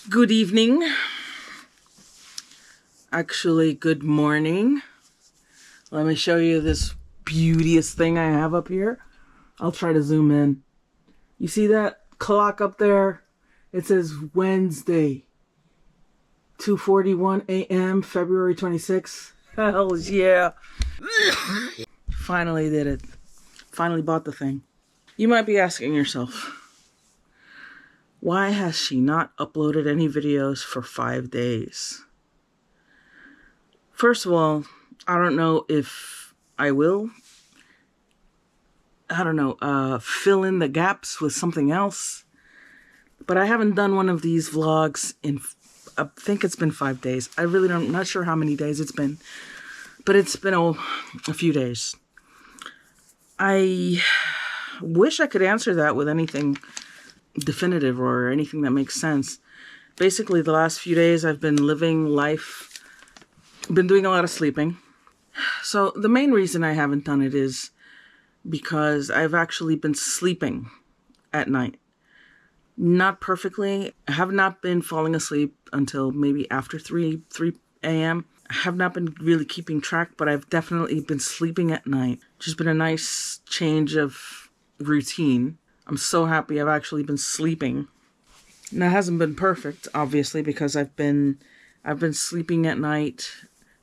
Good evening. Actually, good morning. Let me show you this beauteous thing I have up here. I'll try to zoom in. You see that clock up there? It says Wednesday, 2:41 a.m., February 26th. Hell yeah. Finally did it. Finally bought the thing. You might be asking yourself, why has she not uploaded any videos for 5 days? First of all, I don't know if I will. Fill in the gaps with something else. But I haven't done one of these vlogs in, I think it's been 5 days. I'm not sure how many days it's been. But it's been a few days. I wish I could answer that with anything definitive or anything that makes sense. Basically, the last few days I've been living life, been doing a lot of sleeping. So the main reason I haven't done it is because I've actually been sleeping at night. Not perfectly. I have not been falling asleep until maybe after 3 a.m. I have not been really keeping track, but I've definitely been sleeping at night. Just been a nice change of routine. I'm so happy I've actually been sleeping. Now, it hasn't been perfect, obviously, because I've been sleeping at night,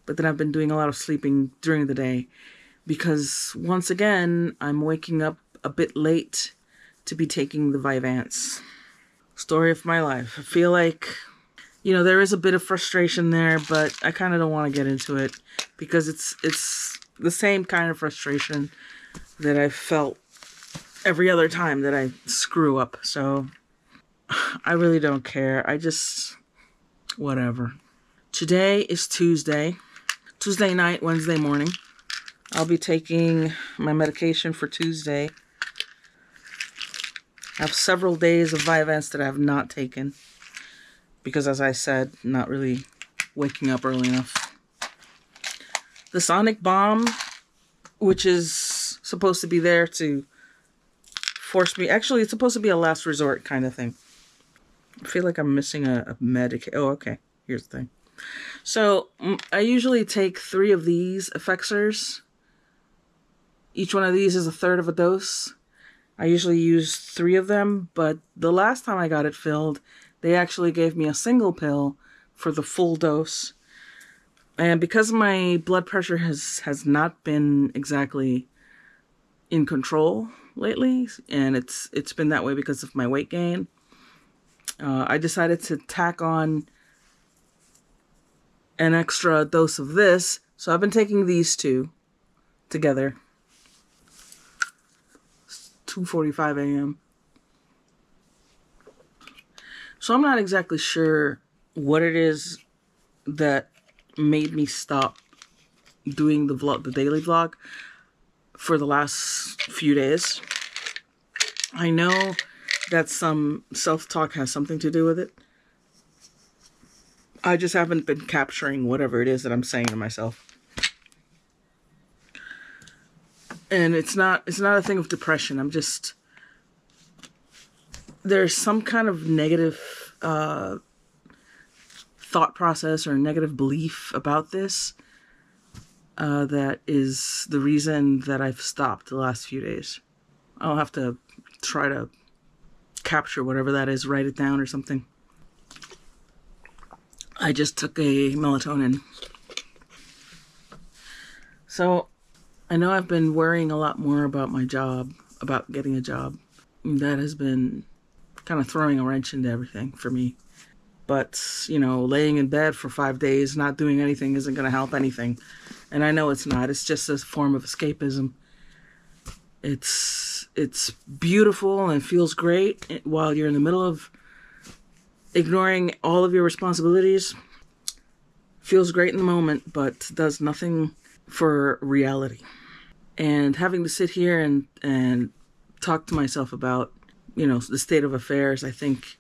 but then I've been doing a lot of sleeping during the day because, once again, I'm waking up a bit late to be taking the Avoidance. Story of my life. I feel like, there is a bit of frustration there, but I kind of don't want to get into it because it's the same kind of frustration that I've felt every other time that I screw up. So I really don't care. Whatever. Today is Tuesday night, Wednesday morning. I'll be taking my medication for Tuesday. I have several days of Avoidance that I have not taken because, as I said, not really waking up early enough. The sonic bomb, which is supposed to be there to force me. Actually, it's supposed to be a last resort kind of thing. I feel like I'm missing a medication. Oh, okay. Here's the thing. So, I usually take 3 of these effexors. Each one of these is a third of a dose. I usually use 3 of them, but the last time I got it filled, they actually gave me a single pill for the full dose. And because my blood pressure has not been exactly in control lately, and it's been that way because of my weight gain, I decided to tack on an extra dose of this. So I've been taking these 2 together. It's 2:45 a.m. So I'm not exactly sure what it is that made me stop doing the daily vlog for the last few days. I know that some self-talk has something to do with it. I just haven't been capturing whatever it is that I'm saying to myself. And it's not a thing of depression. There's some kind of negative thought process or negative belief about this that is the reason that I've stopped the last few days. I'll have to try to capture whatever that is, write it down or something. I just took a melatonin. So I know I've been worrying a lot more about my job, about getting a job. That has been kind of throwing a wrench into everything for me. But, laying in bed for 5 days, not doing anything isn't going to help anything. And I know it's not. It's just a form of escapism. It's beautiful and feels great while you're in the middle of ignoring all of your responsibilities. Feels great in the moment, but does nothing for reality. And having to sit here and talk to myself about, the state of affairs, I think,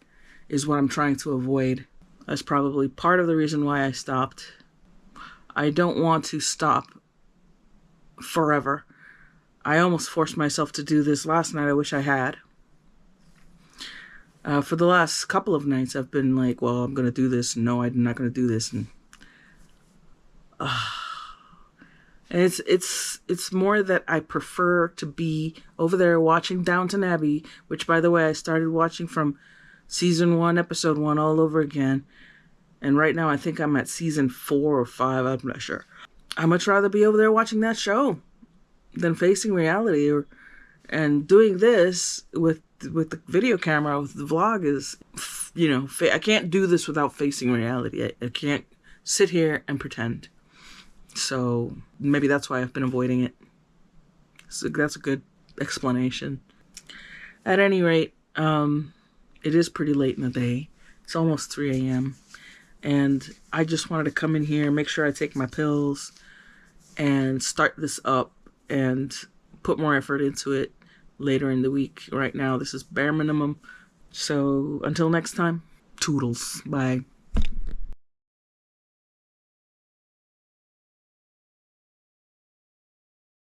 is what I'm trying to avoid. That's probably part of the reason why I stopped. I don't want to stop forever. I almost forced myself to do this last night. I wish I had. For the last couple of nights, I've been like, well, I'm going to do this. No, I'm not going to do this. And it's more that I prefer to be over there watching Downton Abbey, which, by the way, I started watching from season 1, episode 1 all over again. And right now I think I'm at season 4 or 5. I'm not sure. I'd much rather be over there watching that show than facing reality and doing this with the video camera, with the vlog is, I can't do this without facing reality. I can't sit here and pretend. So maybe that's why I've been avoiding it. So that's a good explanation. At any rate, it is pretty late in the day. It's almost 3 a.m. And I just wanted to come in here, make sure I take my pills, and start this up and put more effort into it later in the week. Right now, this is bare minimum. So until next time, toodles. Bye.